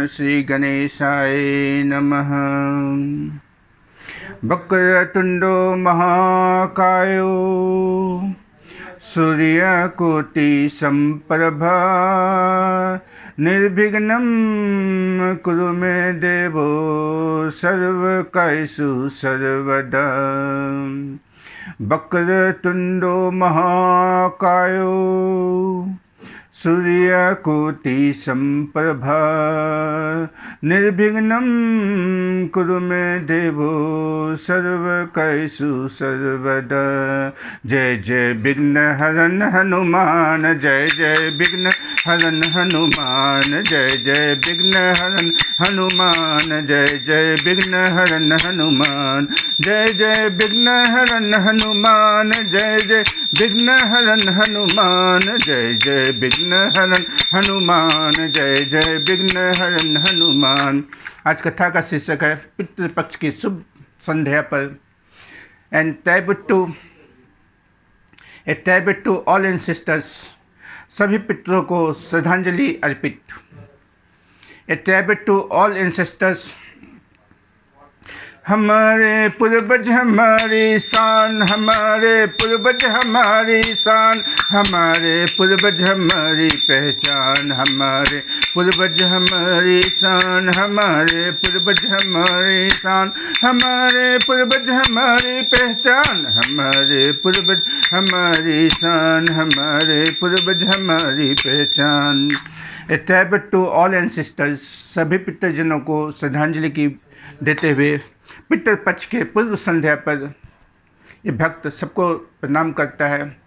श्री गणेशाय नमः। वक्रतुंडो महाकायो सूर्यकोटि संप्रभा निर्विघ्नं कुरु मे देवो सर्वकार्येषु सर्वदा। वक्रतुंडो महाकायो सूर्यकोटि संप्रभा निर्विघ्नं कुरु मे देवो सर्वकार्येषु सर्वदा। जय जय विघ्न हरन हनुमान, जय जय विघ्न हरन हनुमान, जय जय विघ्न हरन हनुमान, जय जय विघ्न हरन हनुमान, जय जय विघ्न हरन हनुमान, जय जय विघ्न हरन हनुमान, जय जय विघ्न हरन हनुमान, जय जय विघ्न हरन हनुमान। आज कथा का शीर्षक है पितृपक्ष की शुभ संध्या पर। And tribute to all ancestors, सभी पितरों को श्रद्धांजलि अर्पित। A tribute to all ancestors, हमारे पूर्वज हमारी शान, हमारे पूर्वज हमारी शान, हमारे पूर्वज हमारी पहचान, हमारे पूर्वज हमारी शान, हमारे पूर्वज हमारी शान, हमारे पूर्वज हमारी पहचान, हमारे पूर्वज हमारी शान, हमारे पूर्वज हमारी पहचान। A tribute to all ancestors, सभी पितृजनों को श्रद्धांजलि की देते हुए पितृपक्ष के पूर्व संध्या पर ये भक्त सबको प्रणाम करता है।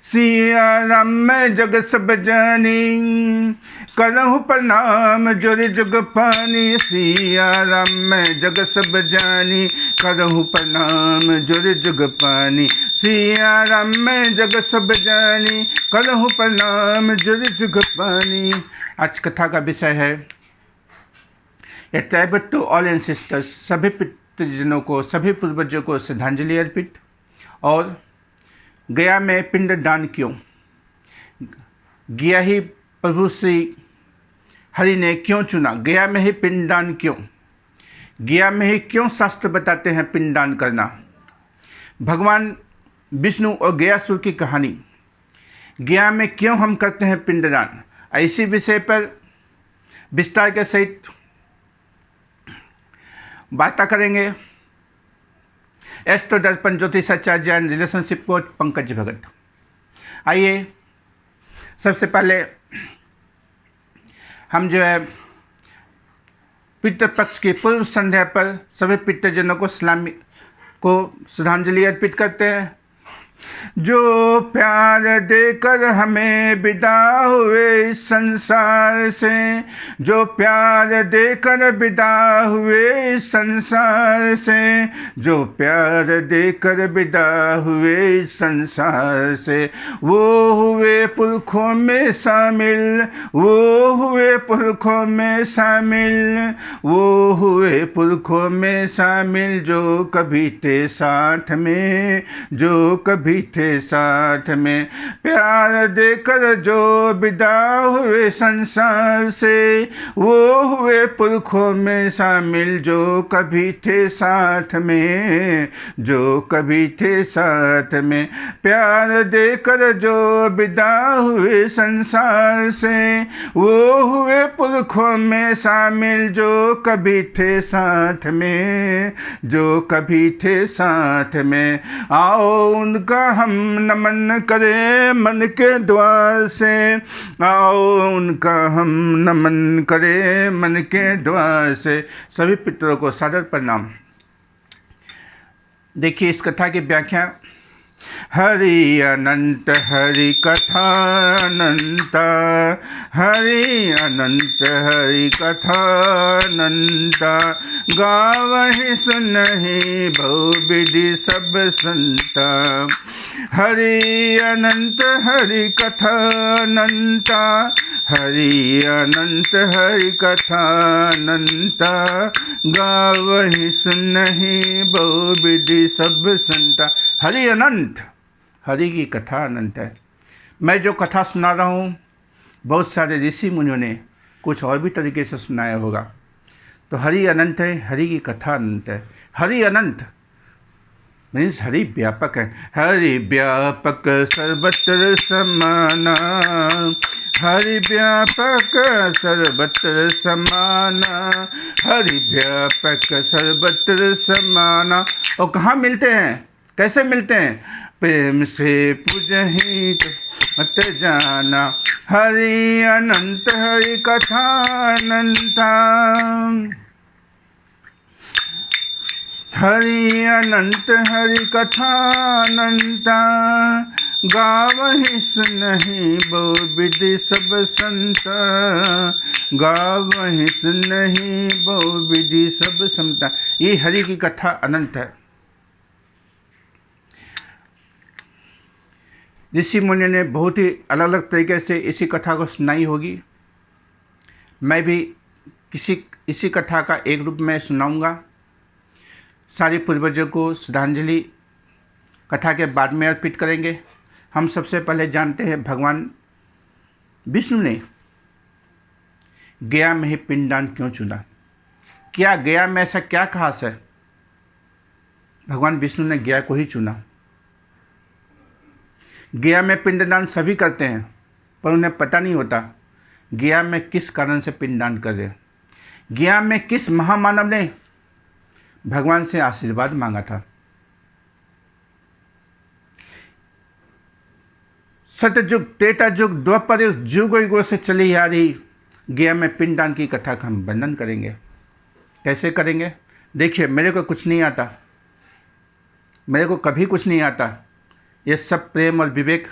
सिया राम मैं जग सब जानी, करहु प्रणाम जोरि जुग पानी। सिया राम मैं जग सब जानी, करहु प्रणाम जोरि जुग पानी। सिया राम मैं जग सब जानी, करहु प्रणाम जोरि जुग पानी। आज कथा का विषय है a tribute to all ancestors, सभी पितृजनों को, सभी पूर्वजों को श्रद्धांजलि अर्पित। और गया में पिंड दान क्यों? गया ही प्रभु श्री हरि ने क्यों चुना? गया में ही पिंड दान क्यों? गया में ही क्यों शास्त्र बताते हैं पिंड दान करना? भगवान विष्णु और गयासुर की कहानी, गया में क्यों हम करते हैं पिंडदान, इसी विषय पर विस्तार के सहित बातें करेंगे। एस्ट्रो दर्पण ज्योतिषाचार्य एंड रिलेशनशिप कोच पंकज भगत। आइए सबसे पहले हम जो है पितृपक्ष की पूर्व संध्या पर सभी पितृजनों को श्रद्धांजलि अर्पित करते हैं। जो प्यार देकर हमें विदा हुए इस संसार से, जो प्यार देकर विदा हुए इस संसार से, जो प्यार देकर विदा हुए इस संसार से, वो हुए पुरखों में शामिल, वो हुए पुरखों में शामिल, वो हुए पुरखों में शामिल, जो कभी थे साथ में, जो कभी थे साथ में। प्यार देकर जो विदा हुए संसार से, वो हुए पुरखों में शामिल, जो कभी थे साथ में, जो कभी थे साथ में। प्यार देकर जो विदा हुए संसार से, वो हुए पुरखों में शामिल, जो कभी थे साथ में, जो कभी थे साथ में। आओ उनका हम नमन करें मन के द्वार से, आओ उनका हम नमन करें मन के द्वार से। सभी पितरों को सादर प्रणाम। देखिए इस कथा की व्याख्या। हरि अनंत हरि कथा अनंत, हरि अनंत हरि कथा अनंत, गावहि सुनहि बहु विधि सब संता। हरि अनंत हरि कथा अनंत, हरि अनंत हरि कथा अनंत, गावहि सुनहि बहु विधि सब संता। हरि अनंत, हरि की कथा अनंत है। मैं जो कथा सुना रहा हूँ बहुत सारे ऋषि मुनियों ने कुछ और भी तरीके से सुनाया होगा। तो हरि अनंत है, हरि की कथा अनंत है। हरि अनंत मीन्स हरि व्यापक है। हरि व्यापक सर्वत्र समाना, हरि व्यापक सर्वत्र समाना, हरि व्यापक सर्वत्र समाना। और कहाँ मिलते हैं, कैसे मिलते हैं? प्रेम से पूजहि मत जाना, हरि अनंत हरि कथा अनंता, हरि अनंत हरि कथा अनंता। गावहि सुनहि बहु विधि सब संत, गावहि सुनहि बहु विधि सब संता। ये हरि की कथा अनंत है। ऋषि मुनि ने बहुत ही अलग अलग तरीके से इसी कथा को सुनाई होगी। मैं भी इसी कथा का एक रूप में सुनाऊंगा। सारे पूर्वजों को श्रद्धांजलि कथा के बाद में अर्पित करेंगे। हम सबसे पहले जानते हैं भगवान विष्णु ने गया में ही पिंडदान क्यों चुना। क्या गया में ऐसा क्या खास है भगवान विष्णु ने गया को ही चुना? गया में पिंडदान सभी करते हैं, पर उन्हें पता नहीं होता गया में किस कारण से पिंडदान कर रहे। गया में किस महामानव ने भगवान से आशीर्वाद मांगा था। सतयुग, त्रेता युग, द्वापर युग, युगों से चली आ रही गया में पिंडदान की कथा का हम वर्णन करेंगे। कैसे करेंगे? देखिए, मेरे को कुछ नहीं आता, मेरे को कभी कुछ नहीं आता। ये सब प्रेम और विवेक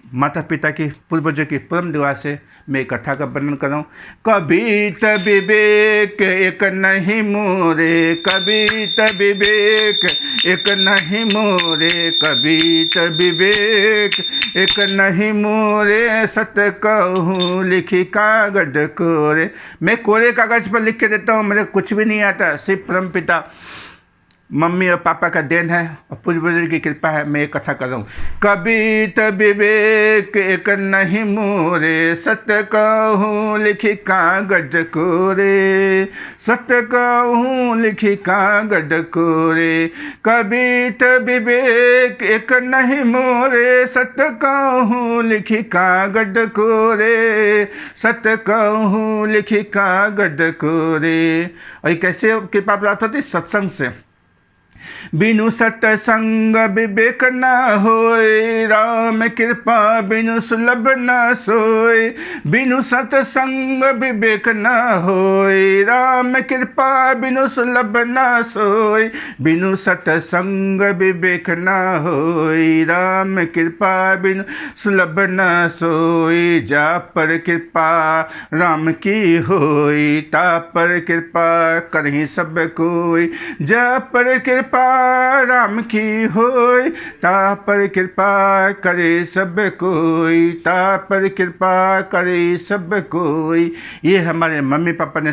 माता पिता की, पूर्वजों की परम दुआ से मैं कथा का वर्णन कर रहा हूँ। कभी त विवेक एक नहीं मोरे, कभी त विवेक एक नहीं मोरे, कभी त विवेक एक नहीं मोरे, सत कहूँ लिखी कागज कोरे। मैं कोरे कागज पर लिख के देता हूँ, मेरे कुछ भी नहीं आता। सिर्फ परम पिता मम्मी और पापा का देन है और पूर्वजों की कृपा है। मैं एक कथा कर रहा हूँ। कभी त विवेक एक नहीं मोरे, सत्य कहूँ लिखी कागज कोरे, सत्य कहूँ लिखी कागज कोरे। कभी त विवेक एक नहीं मोरे, सत्य कहूँ लिखी कागज कोरे, सत्य कहूँ लिखी कागज कोरे। और कैसे कृपा प्राप्त होती? सत्संग से। बिनु सत्संग विवेक न होय, राम कृपा बिनु सुलभ न सोय। बिनु सत्संग विवेक न होय, राम कृपा बिनु सुलभ न सोय। बिनु सत्संग विवेक न होय, राम कृपा बिनु सुलभ न सोय। जा पर कृपा राम की होय, ता पर कृपा करहि सब कोय। जा पर कृपा राम की होय, ता पर कृपा करे सब कोई, ता पर कृपा करे सब कोई। ये हमारे मम्मी पापा ने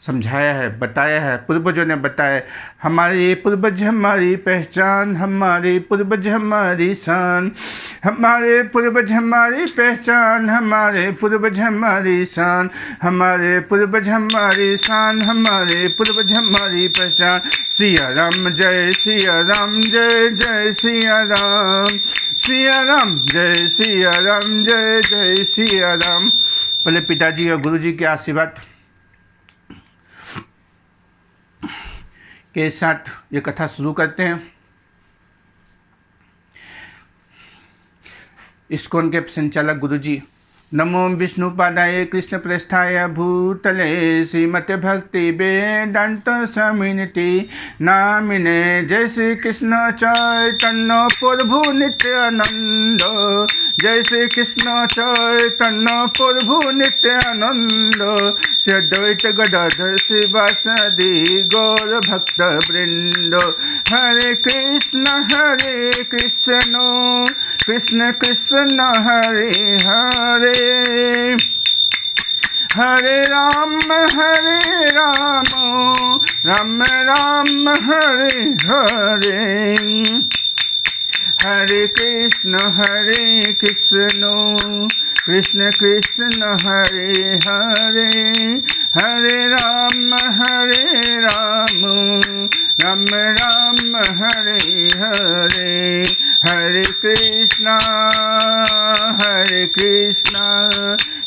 समझाया है, बताया है, पूर्वजों ने बताया। हमारे पूर्वज हमारी पहचान, हमारे पूर्वज हमारी शान, हमारे पूर्वज हमारी पहचान, हमारे पूर्वज हमारी शान, हमारे पूर्वज हमारी शान, हमारे पूर्वज हमारी पहचान। सिया राम जय सिया राम, जय जय सिया राम, सिया राम जय सिया राम, जय जय सिया राम। पहले पिताजी और गुरुजी के आशीर्वाद के साथ ये कथा शुरू करते हैं। इस्कॉन के संचालक गुरुजी। नमो विष्णुपादाय कृष्ण प्रेष्ठाय भूतले, श्रीमते भक्ति वेदांत स्वामिनिति नामिने। जय श्री कृष्ण चैतन्य प्रभु नित्यानंद, जय श्री कृष्ण चैतन्य प्रभु नित्यानंद। श्री अद्वैत गदाधर श्रीवासदि गौर भक्त वृंद। हरे कृष्ण कृष्ण कृष्ण हरे हरे, हरे राम राम राम हरे हरे। हरे कृष्ण कृष्ण कृष्ण हरे हरे, हरे राम राम राम हरे हरे, हरे कृष्णा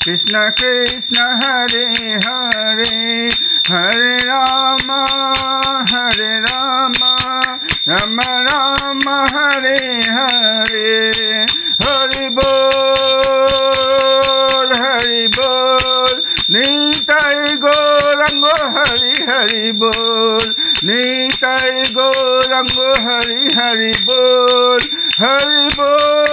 कृष्ण कृष्ण हरे हरे, हरे राम राम राम हरे हरे। हरि बोल निताई गौरंग हरि हरि बोल, निताई गौरंग हरि हरि बोल, हरि बोल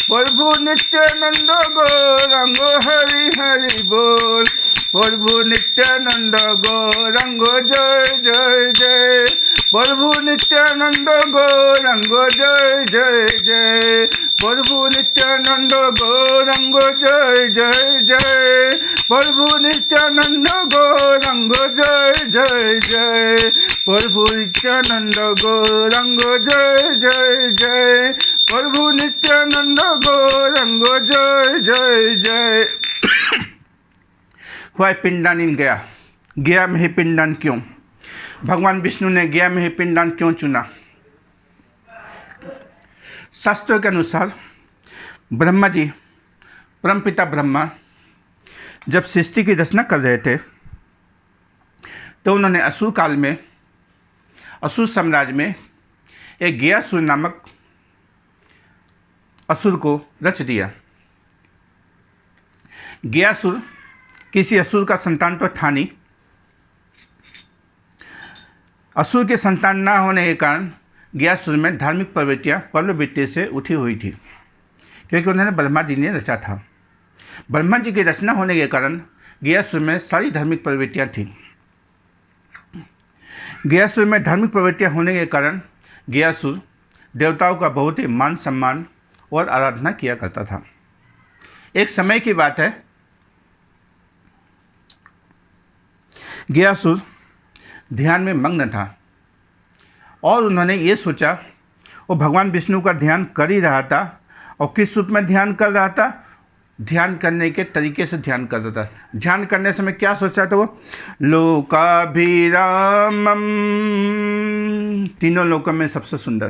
प्रभु नित्यानंद गौरंग हरि हरि बोल, प्रभु नित्यानंद गौरंग जय जय जय, प्रभु नित्यानंद गौरंग जय जय जय, प्रभु नित्यानंद गौरंग जय जय जय, प्रभु नित्यानंद गौरंग जय जय जय, प्रभु नित्यानंद गौरंग जय जय जय, प्रभु नित्यानंद गौरंग जय जय जय। वह पिंडदान इन गया में ही पिंडदान क्यों? भगवान विष्णु ने गया में ही पिंडदान क्यों चुना? शास्त्रों के अनुसार ब्रह्मा जी, परमपिता ब्रह्मा जब सृष्टि की रचना कर रहे थे तो उन्होंने असुर काल में, असुर साम्राज्य में एक गयासुर नामक असुर को रच दिया। गयासुर किसी असुर का संतान तो था नहीं। असुर के संतान न होने के कारण गयासुर में धार्मिक प्रवृत्तियाँ प्रवृत्ति से उठी हुई थी, क्योंकि उन्होंने ब्रह्मा जी ने रचा था। ब्रह्मा जी की रचना होने के कारण गयासुर में सारी धार्मिक प्रवृत्तियाँ थीं। गयासुर में धार्मिक प्रवृत्तियाँ होने के कारण गयासुर देवताओं का बहुत ही मान सम्मान और आराधना किया करता था। एक समय की बात है, गयासुर ध्यान में मग्न था और उन्होंने ये सोचा, वो भगवान विष्णु का ध्यान कर ही रहा था। और किस रूप में ध्यान कर रहा था? ध्यान करने के तरीके से ध्यान कर रहा था। ध्यान करने समय क्या सोचा था वो? लोकाभिरामम, तीनों लोकों में सबसे सुंदर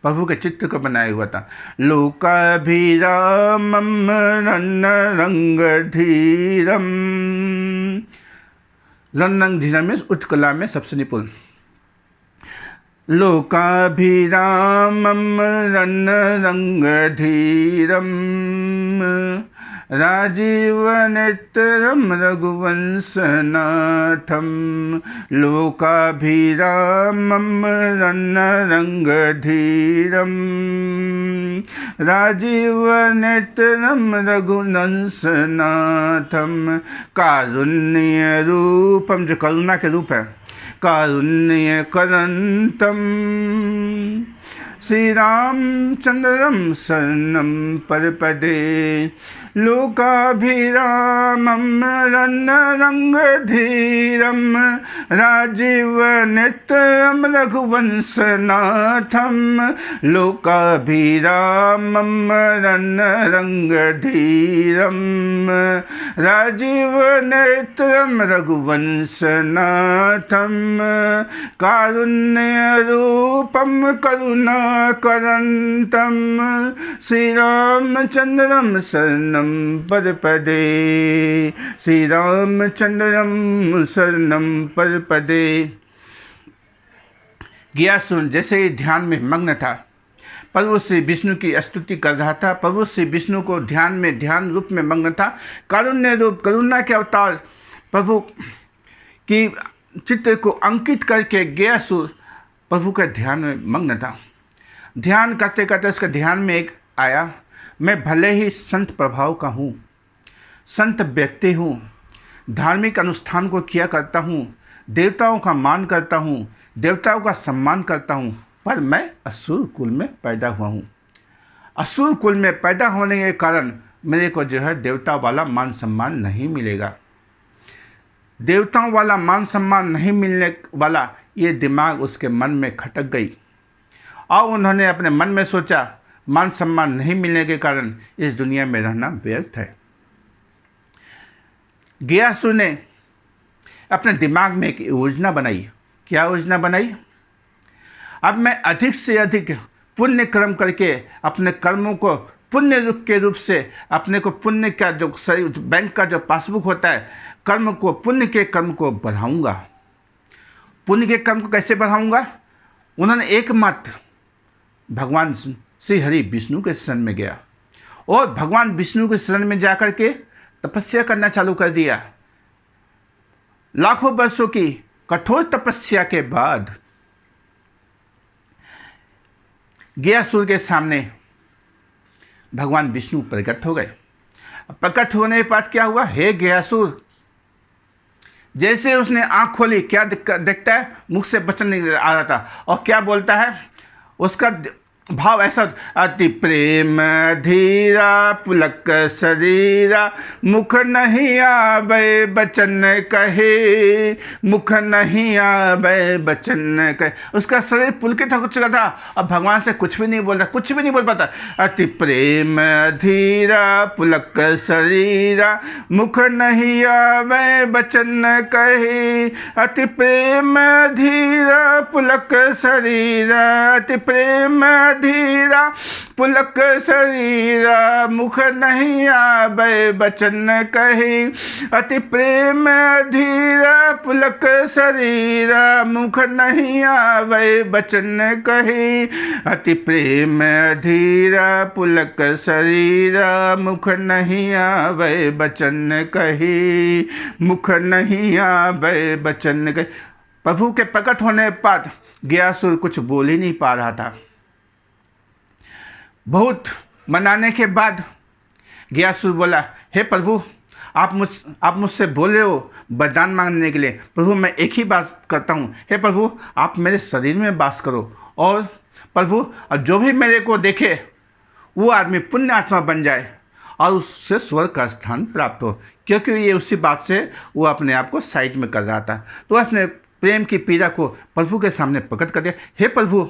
प्रभु के चित्र को बनाया हुआ था। लोकाभिरामम रंग धीरम, रंग धीरम में उत्कला में सबसे निपुण। लोकाभिरामम रंग धीरम, राजीवनेत्रम रघुवंशनाथम, लोकाभिरामम रंग धीरम, राजीवनेत्रम रघुवंशनाथम, कारुण्य रूपम, जो करुणा के रूप है, कारुण्य करंतम, श्री रामचंद्रम शरणम परपदे, लोकाभिरामम रंग धीरम, राजीवनेत्रम रघुवंशनाथम, लोकाभिरामम रंग धीरम, राजीवनेत्रम रघुवंशनाथम, कारुण्य रूपम करुणा करंतम, श्री रामचंद्रम शरणम परपदे, श्री रामचंद्रम शरणम परपदे। गयासुर जैसे ही ध्यान में मग्न था, प्रभु श्री विष्णु की स्तुति कर रहा था। प्रभु श्री विष्णु को ध्यान में, ध्यान रूप में मग्न था। कारुण्य रूप, करुणा के अवतार प्रभु की चित्र को अंकित करके गयासुर प्रभु के ध्यान में मग्न था। ध्यान करते करते उसके ध्यान में एक आया, मैं भले ही संत प्रभाव का हूँ, संत व्यक्ति हूँ, धार्मिक अनुष्ठान को किया करता हूँ, देवताओं का मान करता हूँ, देवताओं का सम्मान करता हूँ, पर मैं असुर कुल में पैदा हुआ हूँ। असुर कुल में पैदा होने के कारण मेरे को जो है देवता वाला मान सम्मान नहीं मिलेगा। देवताओं वाला मान सम्मान नहीं मिलने वाला ये दिमाग उसके मन में खटक गई और उन्होंने अपने मन में सोचा मान सम्मान नहीं मिलने के कारण इस दुनिया में रहना व्यर्थ है। गयासुर ने अपने दिमाग में एक योजना बनाई। क्या योजना बनाई? अब मैं अधिक से अधिक पुण्य कर्म करके अपने कर्मों को पुण्य रूप के रूप से अपने को पुण्य का जो बैंक का जो पासबुक होता है कर्म को पुण्य के कर्म को बढ़ाऊंगा। पुण्य के कर्म को कैसे बढ़ाऊंगा? उन्होंने एकमात्र भगवान श्री हरि विष्णु के शरण में गया और भगवान विष्णु के शरण में जाकर के तपस्या करना चालू कर दिया। लाखों वर्षों की कठोर तपस्या के बाद गयासुर के सामने भगवान विष्णु प्रकट हो गए। प्रकट होने के बाद क्या हुआ? हे गयासुर, जैसे उसने आंख खोली क्या देखता है? मुख से वचन नहीं आ रहा था और क्या बोलता है? उसका भाव ऐसा, अति प्रेम धीरा पुलक शरीरा, मुख नहीं आवे बचन कहे, मुख नहीं आवे बचन कहे। उसका शरीर पुलकित हो चुका था। अब भगवान से कुछ भी नहीं बोल रहा, कुछ भी नहीं बोल पाता। अति प्रेम धीरा पुलक शरीरा, मुख नहीं आवे बचन कहे, अति प्रेम धीरा पुलक शरीरा, अति प्रेम धीरा पुलक शरीरा, मुख नहीं आवे बचन कहे, अति प्रेम धीरा पुलक शरीरा, मुख नहीं आवे बचन कहे, अति प्रेम धीरा पुलक शरीरा, मुख नहीं आवे बचन कहे, मुख नहीं आवे बचन कहे। प्रभु के प्रकट होने के बाद गयासुर कुछ बोल ही नहीं पा रहा था। बहुत मनाने के बाद गयासुर बोला, हे प्रभु, आप मुझसे बोल रहे हो वरदान मांगने के लिए। प्रभु, मैं एक ही बात करता हूँ, हे प्रभु, आप मेरे शरीर में वास करो और प्रभु जो भी मेरे को देखे वो आदमी पुण्य आत्मा बन जाए और उससे स्वर्ग का स्थान प्राप्त हो। क्योंकि ये उसी बात से वो अपने आप को साइड में कर रहा था। तो अपने प्रेम की पीड़ा को प्रभु के सामने प्रकट कर दिया। हे प्रभु,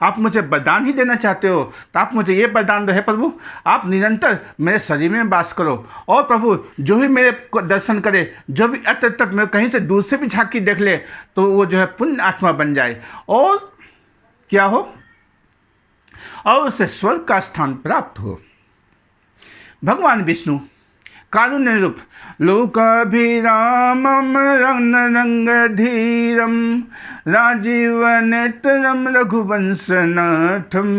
आप मुझे वरदान ही देना चाहते हो तो आप मुझे ये वरदान दो। हे प्रभु, आप निरंतर मेरे शरीर में वास करो और प्रभु जो भी मेरे को दर्शन करे, जो भी अत तक मैं कहीं से दूर से भी झांकी देख ले तो वो जो है पुण्य आत्मा बन जाए और क्या हो, और उसे स्वर्ग का स्थान प्राप्त हो। भगवान विष्णु कारुण्य रूप लोकाभिरामं रंगधीरं राजीव नेत्रं रघुवंशनाथं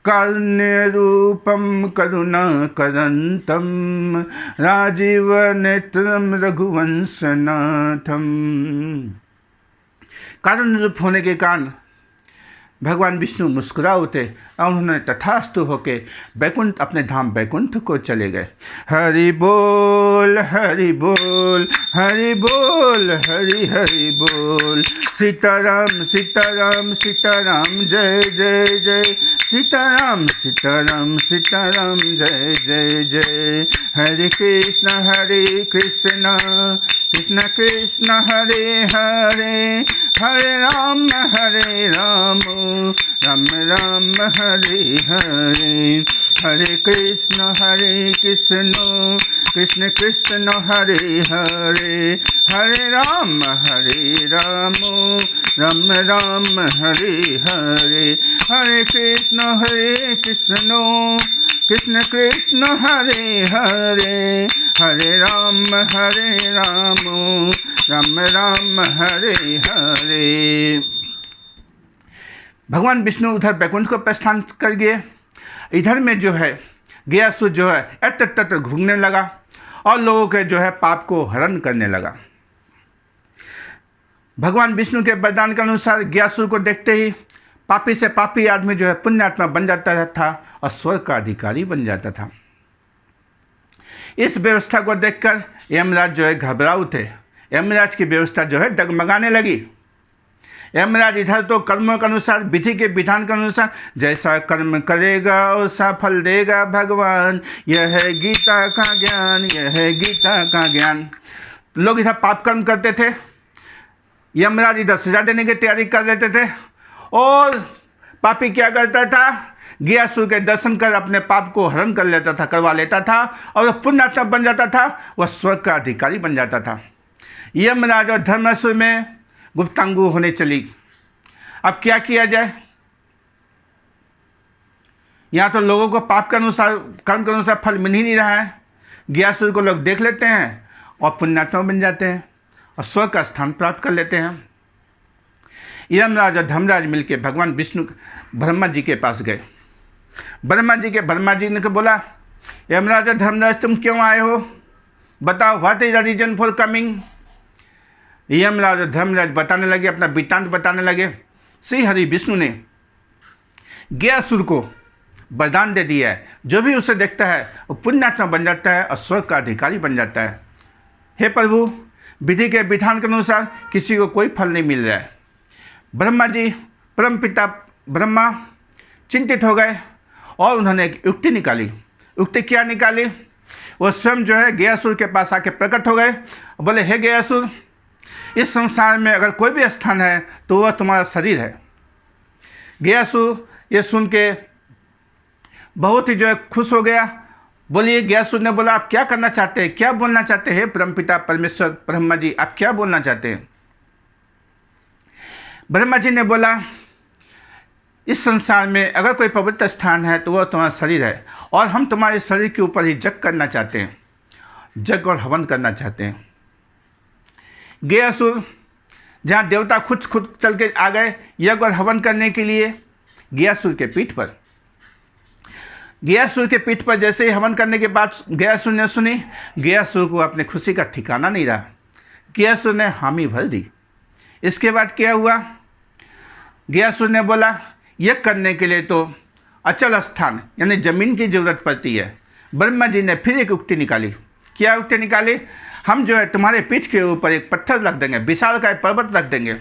कारुण्य रूपं करुणाकरन्तं राजीव नेत्रं रघुवंशनाथं। कारुण्य रूप होने के कारण भगवान विष्णु मुस्कुरा उठे और उन्होंने तथास्तु होके बैकुंठ अपने धाम बैकुंठ को चले गए। हरि बोल हरि बोल हरि बोल हरि हरि बोल, सीताराम सीताराम सीताराम जय जय जय, सीताराम सीताराम सीताराम जय जय जय। हरे कृष्ण कृष्ण कृष्ण हरे हरे, हरे राम राम राम हरे हरे। हरे कृष्ण कृष्ण कृष्ण हरे हरे, हरे राम राम राम हरे हरे। हरे कृष्ण कृष्ण कृष्ण हरे हरे, हरे राम राम राम हरे हरे। भगवान विष्णु उधर बैकुंठ को प्रस्थान कर गए। इधर में जो है गयासुर जो है अत्र तत्र घूमने लगा और लोगों के जो है पाप को हरण करने लगा। भगवान विष्णु के वरदान के अनुसार गयासुर को देखते ही पापी से पापी आदमी जो है पुण्यात्मा बन जाता था और स्वर्ग का अधिकारी बन जाता था। इस व्यवस्था को देखकर यमराज जो है घबरा उठे। यमराज की व्यवस्था जो है डगमगाने लगी। यमराज इधर तो कर्मों के अनुसार, विधि के विधान के अनुसार जैसा कर्म करेगा वैसा फल देगा भगवान, यह है गीता का ज्ञान, यह है गीता का ज्ञान। लोग इधर पाप कर्म करते थे, यमराज इधर सजा देने की तैयारी कर लेते थे और पापी क्या करता था, गयासुर के दर्शन कर अपने पाप को हरण कर लेता था, करवा लेता था, और वह पुण्यात्मा बन जाता था, वह स्वर्ग का अधिकारी बन जाता था। यमराज और धर्मासुर में गुप्तांगु होने चली। अब क्या किया जाए? यहाँ तो लोगों को पाप के अनुसार, कर्म के अनुसार फल मिल ही नहीं रहा है। गयासुर को लोग देख लेते हैं और पुण्यात्मा बन जाते हैं और स्वर्ग का स्थान प्राप्त कर लेते हैं। यमराज और धर्मराज मिलकर भगवान विष्णु ब्रह्मा जी के पास गए। ब्रह्मा जी ने बोला, यमराज और धर्मराज तुम क्यों आए हो, बताओ, what is the reason for coming. Yamraj और धर्मराज बताने लगे, अपना वृत्तांत बताने लगे। श्री हरि विष्णु ने गयासुर को वरदान दे दिया है, जो भी उसे देखता है वो पुण्यात्मा बन जाता है और स्वर्ग का अधिकारी बन जाता है। हे प्रभु, विधि के विधान के अनुसार किसी को कोई फल नहीं मिल रहा है। ब्रह्मा जी, परमपिता ब्रह्मा चिंतित हो गए और उन्होंने एक युक्ति निकाली। युक्ति क्या निकाली? वो स्वयं जो है गयासुर के पास आके प्रकट हो गए, बोले, हे गयासुर, इस संसार में अगर कोई भी स्थान है तो वह तुम्हारा शरीर है। गयासुर ये सुन के बहुत ही जो है खुश हो गया। बोलिए, गयासुर ने बोला, आप क्या करना चाहते हैं, क्या बोलना चाहते हैं परमपिता परमेश्वर ब्रह्मा जी, आप क्या बोलना चाहते हैं? ब्रह्मा जी ने बोला, इस संसार में अगर कोई पवित्र स्थान है तो वह तुम्हारा शरीर है, और हम तुम्हारे शरीर के ऊपर ही यज्ञ करना चाहते हैं, यज्ञ और हवन करना चाहते हैं। गयासुर जहाँ देवता खुद चल के आ गए यज्ञ और हवन करने के लिए, गयासुर के पीठ पर जैसे ही हवन करने के बाद गयासुर ने सुनी, गयासुर को अपने खुशी का ठिकाना नहीं रहा। गयासुर ने हामी भर दी। इसके बाद क्या हुआ? गयासुर ने बोला, यज्ञ करने के लिए तो अचल स्थान यानी जमीन की जरूरत पड़ती है। ब्रह्मा जी ने फिर एक युक्ति निकाली। क्या युक्ति निकाली? हम जो है तुम्हारे पीठ के ऊपर एक पत्थर रख देंगे, विशाल का एक पर्वत रख देंगे,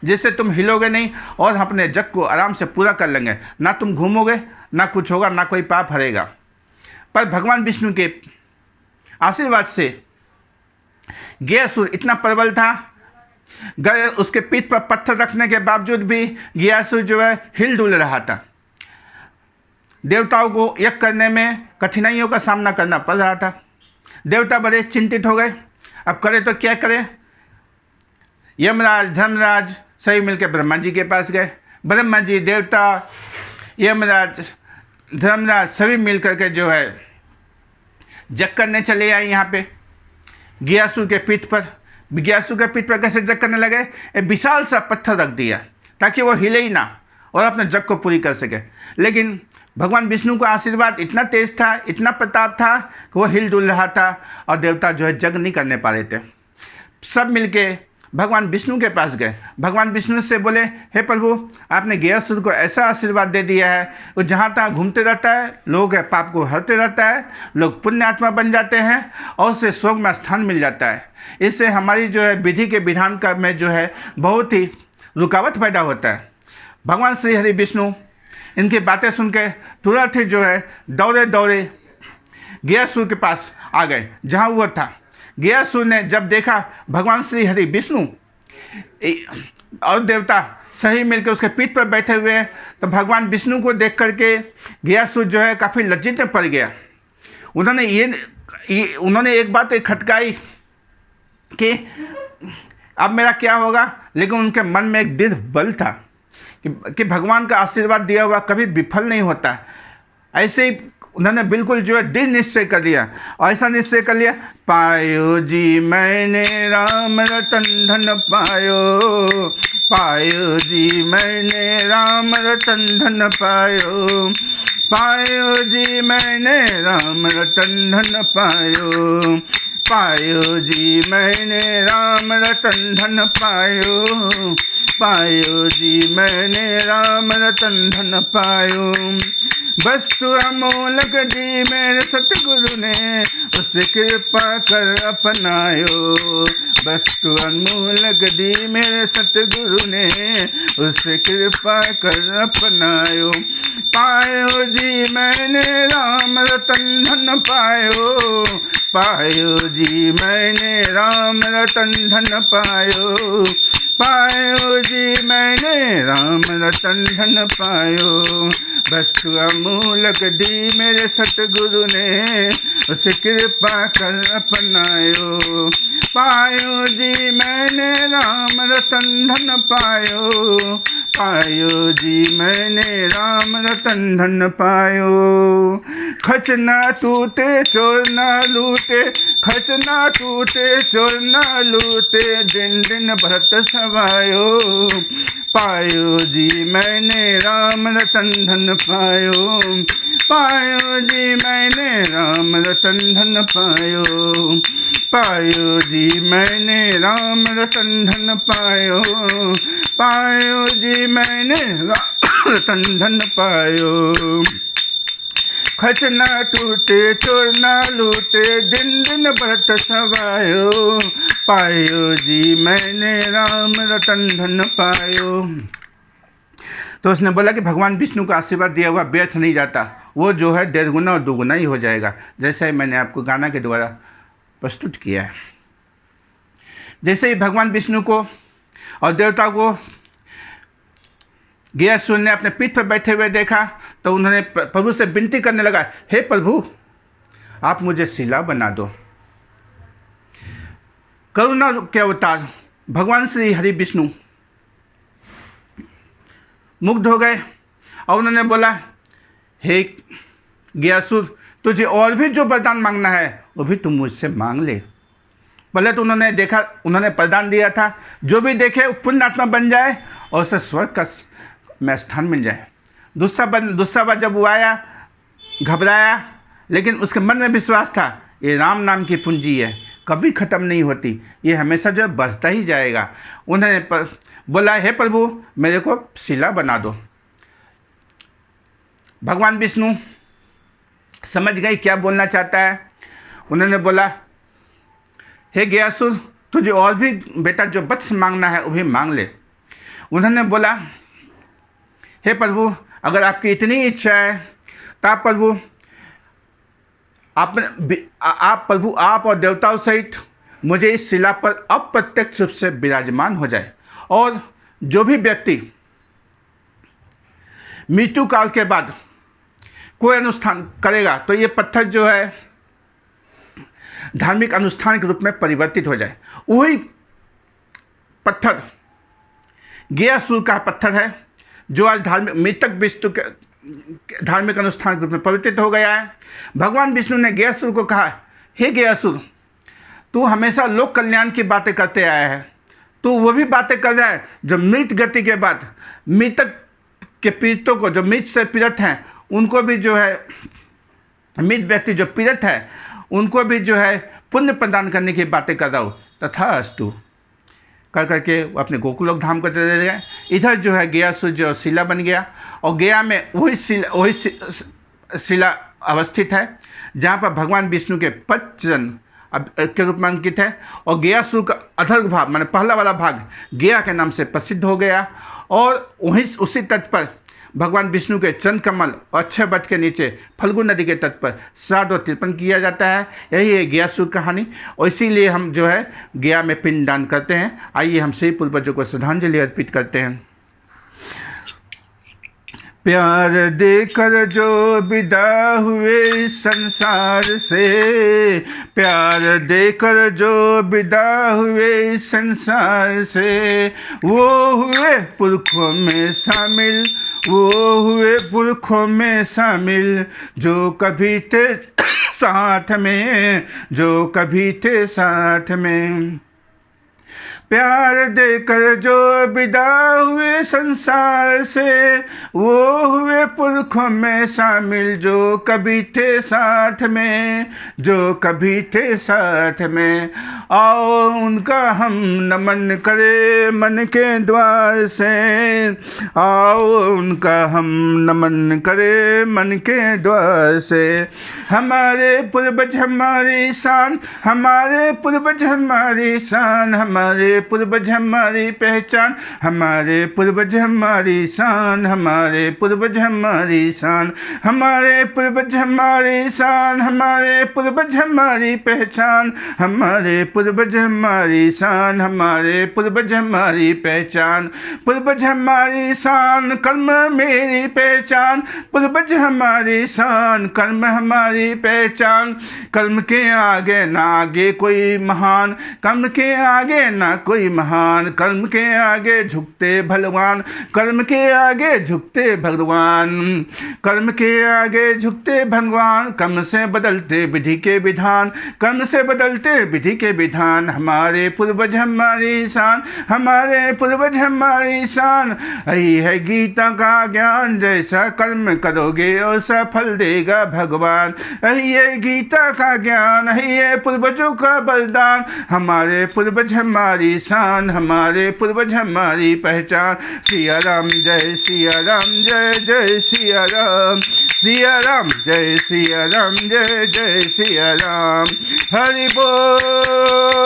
जिससे तुम हिलोगे नहीं और हम अपने जग को आराम से पूरा कर लेंगे। ना तुम घूमोगे, ना कुछ होगा, ना कोई पाप हरेगा। पर भगवान विष्णु के आशीर्वाद से गयासुर इतना प्रबल था, उसके पीठ पर पत्थर रखने के बावजूद भी गयासुर जो है हिल डुल रहा था। देवताओं को यज्ञ करने में कठिनाइयों का सामना करना पड़ रहा था। देवता बड़े चिंतित हो गए, अब करे तो क्या करें। यमराज, धर्मराज सभी मिलकर ब्रह्मा जी के पास गए। ब्रह्मा जी, देवता, यमराज, धर्मराज सभी मिलकर के जो है यज्ञ करने चले आए यहाँ पे गयासुर के पीठ पर। गयासुर के पीठ पर कैसे यज्ञ करने लगे? एक विशाल सा पत्थर रख दिया ताकि वो हिले ही ना और अपने यज्ञ को पूरी कर सके। लेकिन भगवान विष्णु का आशीर्वाद इतना तेज था, इतना प्रताप था कि वो हिल डुल रहा था और देवता जो है यज्ञ नहीं करने पा रहे थे। सब मिलके भगवान विष्णु के पास गए। भगवान विष्णु से बोले, हे प्रभु, आपने गयासुर को ऐसा आशीर्वाद दे दिया है, वो जहाँ तहाँ घूमते रहता है, लोगों के पाप को हरते रहता है, लोग पुण्यात्मा बन जाते हैं और उसे स्वर्ग में स्थान मिल जाता है। इससे हमारी जो है विधि के विधान का में जो है बहुत ही रुकावट पैदा होता है। भगवान श्री हरि विष्णु इनकी बातें सुन के तुरंत ही जो है दौड़े दौड़े गयासुर के पास आ गए जहाँ वो था। गयासुर ने जब देखा भगवान श्री हरि विष्णु और देवता सही मिलकर उसके पीठ पर बैठे हुए हैं, तो भगवान विष्णु को देख करके गयासुर जो है काफ़ी लज्जित में पड़ गया। उन्होंने एक बात खटकाई कि अब मेरा क्या होगा, लेकिन उनके मन में एक दृढ़ बल था कि भगवान का आशीर्वाद दिया हुआ कभी विफल नहीं होता। ऐसे ही उन्होंने बिल्कुल जो है दृढ़ निश्चय कर लिया और ऐसा निश्चय कर लिया, पायो जी मैंने राम रतन धन पायो, पायो जी मैंने राम रतन धन पायो, पायो जी मैंने राम रतन धन पायो, पायो जी मैंने राम रतन धन पायो, पायो जी मैंने राम रतन धन पायो। वस्तु अमोलक दी मेरे सतगुरु ने, उससे कृपा कर अपनायो, वस्तु अनमोलक दी मेरे सतगुरु ने, उससे कृपा कर अपनायो। पायो जी मैंने राम रतन धन पायो, पायो जी मैंने राम रतन धन पायो, पायो जी मैंने राम रतन धन पायो। वस्तु अमूलक दी मेरे सतगुरु ने, उस कृपा कर अपनायो। पायो जी मैंने राम रतन धन पायो। पायो जी मैंने राम रतन धन पायो। खच ना टूटे चोर ना लूटे, खच ना टूटे चोर ना लूटे, दिन दिन भरत सवायो। पायो जी मैंने राम रतन धन पायो। पायो जी मैंने राम रतन धन पायो। पायो जी मैंने राम रतन धन पायो। पायो जी मैंने राम रतन धन पायो। खच ना टूटे चोर ना लूटे, दिन दिन व्रत सवायो। पायो जी मैंने राम रतन धन पायो। तो उसने बोला कि भगवान विष्णु का आशीर्वाद दिया हुआ व्यर्थ नहीं जाता, वो जो है 1.5 गुना और 2 गुना ही हो जाएगा, जैसा ही मैंने आपको गाना के द्वारा प्रस्तुत किया है। जैसे ही भगवान विष्णु को और देवता को गयासुर ने अपने पीठ पर बैठे हुए देखा, तो उन्होंने प्रभु से विनती करने लगा, हे प्रभु आप मुझे शिला बना दो। करुणा के अवतार भगवान श्री हरि विष्णु मुग्ध हो गए और उन्होंने बोला, हे गयासुर तुझे और भी जो वरदान मांगना है वो भी तुम मुझसे मांग ले। पहले तो उन्होंने देखा, उन्होंने प्रदान दिया था जो भी देखे वो पुण्यात्मा बन जाए और उसे स्वर्ग का में स्थान मिल जाए। दूसरा बार जब वो आया घबराया, लेकिन उसके मन में विश्वास था ये राम नाम की पूंजी है, कभी ख़त्म नहीं होती, ये हमेशा जो बढ़ता ही जाएगा। उन्होंने बोला, हे प्रभु मेरे को शिला बना दो। भगवान विष्णु समझ गए क्या बोलना चाहता है। उन्होंने बोला, हे गयासुर तुझे और भी बेटा जो वत्स मांगना है वो भी मांग ले। उन्होंने बोला, हे प्रभु अगर आपकी इतनी इच्छा है तो आप प्रभु आप और देवताओं सहित मुझे इस शिला पर अप्रत्यक्ष रूप से विराजमान हो जाए, और जो भी व्यक्ति मृत्यु काल के बाद कोई अनुष्ठान करेगा तो ये पत्थर जो है धार्मिक अनुष्ठान के रूप में परिवर्तित हो जाए। वही पत्थर गयासुर का पत्थर है जो आज मृतक विष्णु के धार्मिक अनुष्ठान के रूप में परिवर्तित हो गया है। भगवान विष्णु ने गयासुर को कहा, हे गयासुर तू हमेशा लोक कल्याण की बातें करते आया है, तू वो भी बातें कर रहा है जो मृत गति के बाद मृतक के पीड़ितों को, जो मृत से पीड़ित हैं उनको भी जो है, मृत व्यक्ति जो पीड़ित है उनको भी जो है पुण्य प्रदान करने की बातें कर रहा हूँ। तथा अस्तु कर करके वो अपने गोकुलोक धाम को चले गए। इधर जो है गयासुर जो शिला बन गया, और गया में वही शिला अवस्थित है जहाँ पर भगवान विष्णु के पचन के रूप में अंकित है। और गयासुर का अधर्ग भाग माने पहला वाला भाग गया के नाम से प्रसिद्ध हो गया, और वहीं उसी तट पर भगवान विष्णु के चंद्र कमल और अक्षय वट के नीचे फल्गु नदी के तट पर श्राद्ध और तर्पण किया जाता है। यही है गयासुर कहानी, और इसीलिए हम जो है गया में पिंडदान करते हैं। आइए हम सभी पूर्वजों को श्रद्धांजलि अर्पित करते हैं। प्यार देकर जो विदा हुए संसार से, प्यार देकर जो विदा हुए संसार से, वो हुए पुरखों में शामिल, वो हुए पुरखों में शामिल, जो कभी थे साथ में, जो कभी थे साथ में। प्यार देकर जो विदा हुए संसार से, वो हुए पुरखों में शामिल, जो कभी थे साथ में, जो कभी थे साथ में। आओ उनका हम नमन करे मन के द्वार से, आओ उनका हम नमन करे मन के द्वार से। हमारे पूर्वज हमारी शान, हमारे पूर्वज हमारी शान, हमारे पूर्वज हमारी पहचान, हमारे पूर्वज हमारी शान, हमारे पूर्वज हमारी शान, हमारे पूर्वज हमारी शान, हमारे पूर्वज हमारी पहचान, हमारे पूर्वज हमारी शान, हमारे पूर्वज हमारी पहचान, पूर्वज हमारी शान कर्म मेरी पहचान, पूर्वज हमारी शान कर्म हमारी पहचान, कर्म के आगे ना आगे कोई महान, कर्म के आगे ना कोई महान, कर्म के आगे झुकते भगवान, कर्म के आगे झुकते भगवान, कर्म के आगे झुकते भगवान, कर्म से बदलते विधि के विधान, कर्म से बदलते विधि के विधान, हमारे पूर्वज हमारी शान, हमारे पूर्वज हमारी शान, यही है गीता का ज्ञान, जैसा कर्म करोगे वैसा फल देगा भगवान, यही है गीता का ज्ञान, यही है पूर्वजों का बलिदान, हमारे पूर्वज हमारी शान, हमारे पूर्वज हमारी पहचान। सिया राम जय सिया राम, जय जय सिया राम, सिया राम जय सिया राम, जय जय सिया राम, हरि बोल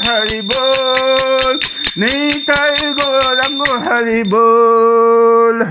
हरि बोल, निताय गौरंग हरि बोल।